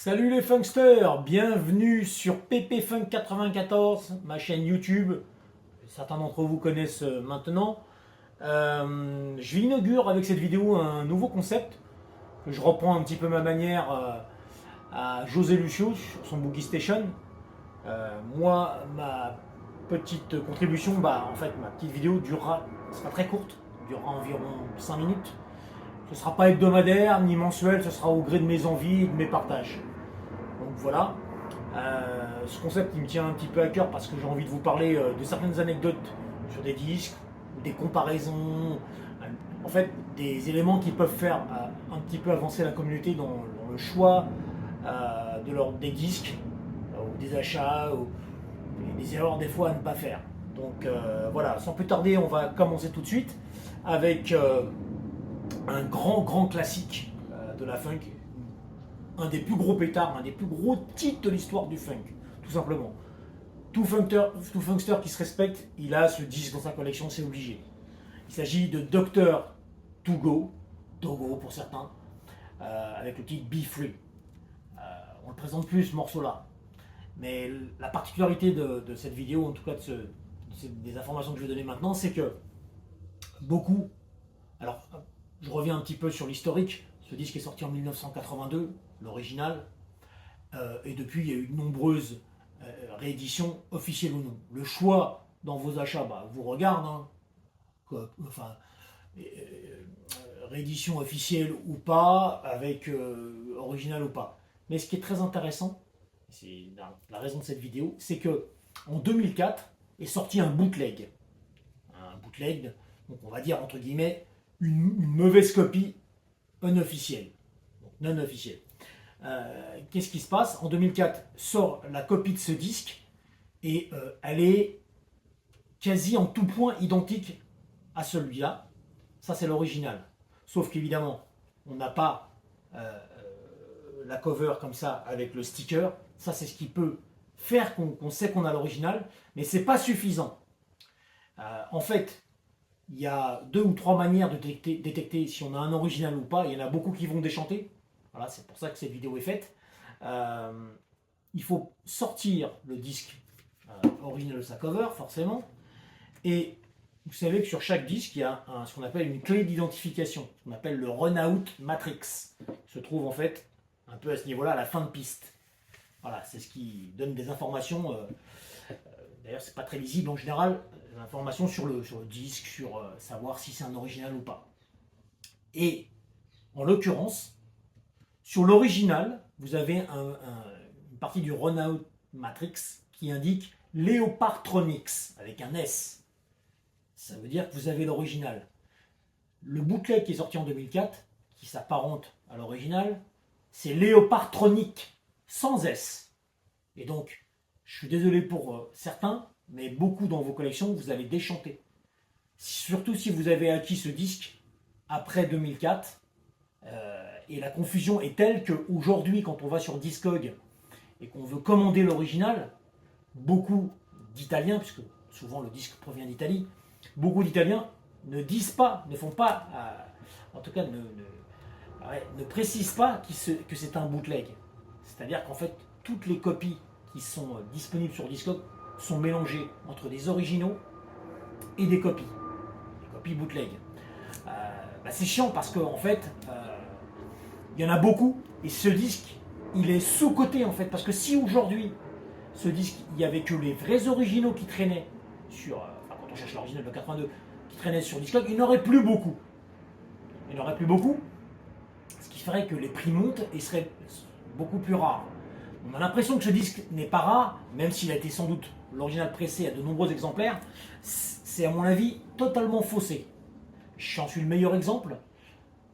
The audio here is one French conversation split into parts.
Salut les funksters, bienvenue sur PPFunk94, ma chaîne YouTube. Certains d'entre vous connaissent maintenant. Je inaugure avec cette vidéo un nouveau concept que je reprends un petit peu ma manière à José Lucio sur son Boogie Station. Moi, ma petite contribution, en fait, ma petite vidéo sera très courte, durera environ 5 minutes. Ce ne sera pas hebdomadaire ni mensuel, ce sera au gré de mes envies et de mes partages. Donc voilà. Ce concept il me tient un petit peu à cœur parce que j'ai envie de vous parler de certaines anecdotes sur des disques, des comparaisons, en fait des éléments qui peuvent faire un petit peu avancer la communauté dans le choix des disques, ou des achats, ou des erreurs des fois à ne pas faire. Donc voilà, sans plus tarder, on va commencer tout de suite avec un grand classique de la funk, un des plus gros pétards, un des plus gros titres de l'histoire du funk, tout simplement. Tout funkster qui se respecte, il a ce disque dans sa collection, c'est obligé. Il s'agit de Dr. Togo, Togo pour certains, avec le titre Be Free. On le présente plus ce morceau-là. Mais la particularité de cette vidéo, en tout cas des informations que je vais donner maintenant, c'est que beaucoup. Alors, je reviens un petit peu sur l'historique. Ce disque est sorti en 1982, l'original. Et depuis, il y a eu de nombreuses rééditions, officielles ou non. Le choix dans vos achats vous regarde. Hein, réédition officielle ou pas, avec original ou pas. Mais ce qui est très intéressant, c'est la raison de cette vidéo, c'est que en 2004 est sorti un bootleg. Un bootleg, donc on va dire entre guillemets, une mauvaise copie unofficielle. Donc non officielle. Qu'est-ce qui se passe? En 2004 sort la copie de ce disque et elle est quasi en tout point identique à celui-là. Ça c'est l'original. Sauf qu'évidemment, on n'a pas la cover comme ça avec le sticker. Ça c'est ce qui peut faire qu'on sait qu'on a l'original, mais c'est pas suffisant. En fait, il y a 2 ou 3 manières de détecter si on a un original ou pas. Il y en a beaucoup qui vont déchanter. Voilà, c'est pour ça que cette vidéo est faite. Il faut sortir le disque original de sa cover, forcément. Et vous savez que sur chaque disque, il y a ce qu'on appelle une clé d'identification, ce qu'on appelle le Runout Matrix. Il se trouve en fait un peu à ce niveau-là, à la fin de piste. Voilà, c'est ce qui donne des informations. D'ailleurs, c'est pas très lisible en général, des informations sur le disque, sur savoir si c'est un original ou pas. Et en l'occurrence, sur l'original, vous avez une partie du Runout Matrix qui indique Leopardtronics avec un S. Ça veut dire que vous avez l'original. Le bootleg qui est sorti en 2004, qui s'apparente à l'original, c'est Leopardtronic sans S. Et donc, je suis désolé pour certains, mais beaucoup dans vos collections, vous allez déchanter. Surtout si vous avez acquis ce disque après 2004. Et la confusion est telle qu'aujourd'hui, quand on va sur Discog et qu'on veut commander l'original, beaucoup d'Italiens, puisque souvent le disque provient d'Italie, beaucoup d'Italiens ne disent pas, ne font pas, en tout cas ne précisent pas que c'est un bootleg. C'est-à-dire qu'en fait, toutes les copies qui sont disponibles sur Discog sont mélangées entre des originaux et des copies bootleg. C'est chiant parce qu'en fait, il y en a beaucoup et ce disque, il est sous-coté en fait. Parce que si aujourd'hui, ce disque, il n'y avait que les vrais originaux qui traînaient quand on cherche l'original de 82, qui traînaient sur Discog, il n'aurait plus beaucoup. Il n'aurait plus beaucoup, ce qui ferait que les prix montent et seraient beaucoup plus rares. On a l'impression que ce disque n'est pas rare, même s'il a été sans doute l'original pressé à de nombreux exemplaires. C'est à mon avis totalement faussé. J'en suis le meilleur exemple.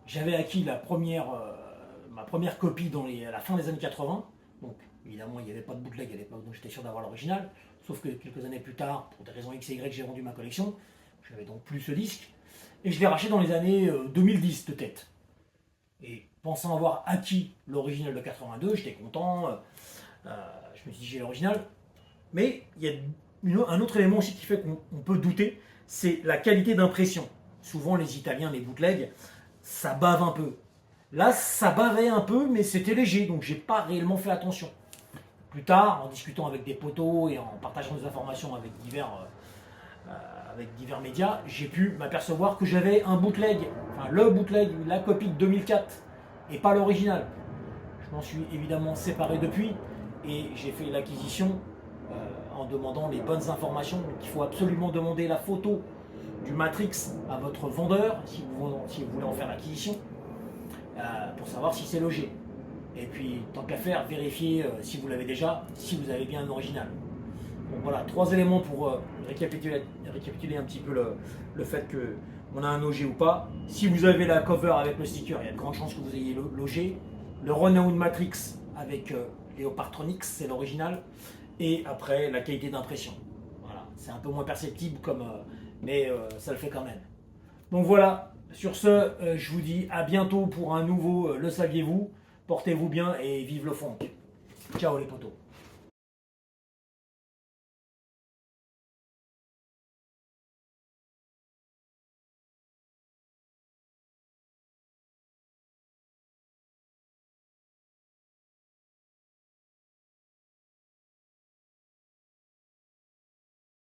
J'avais acquis ma première copie à la fin des années 80. Donc évidemment il n'y avait pas de bootleg à l'époque, donc j'étais sûr d'avoir l'original. Sauf que quelques années plus tard, pour des raisons X et Y, j'ai vendu ma collection. Je n'avais donc plus ce disque. Et je l'ai racheté dans les années 2010 de tête. Et pensant avoir acquis l'original de 82, j'étais content. Je me suis dit j'ai l'original. Mais il y a un autre élément aussi qui fait qu'on peut douter, c'est la qualité d'impression. Souvent les Italiens, les bootlegs, ça bave un peu. Là, ça bavait un peu, mais c'était léger, donc j'ai pas réellement fait attention. Plus tard, en discutant avec des potos et en partageant des informations avec divers médias, j'ai pu m'apercevoir que j'avais un bootleg, enfin le bootleg, la copie de 2004, et pas l'original. Je m'en suis évidemment séparé depuis, et j'ai fait l'acquisition en demandant les bonnes informations. Donc il faut absolument demander la photo du Matrix à votre vendeur, si vous voulez en faire l'acquisition, pour savoir si c'est logé. Et puis, tant qu'à faire, vérifier si vous l'avez déjà, si vous avez bien un original. Donc voilà, 3 éléments pour récapituler un petit peu le fait qu'on a un OG ou pas. Si vous avez la cover avec le sticker, il y a de grandes chances que vous ayez l'OG. Le Renown Matrix avec Leopardtronics, c'est l'original. Et après, la qualité d'impression. Voilà, c'est un peu moins perceptible, mais ça le fait quand même. Donc voilà, sur ce, je vous dis à bientôt pour un nouveau Le saviez-vous. Portez-vous bien et vive le funk. Ciao les potos.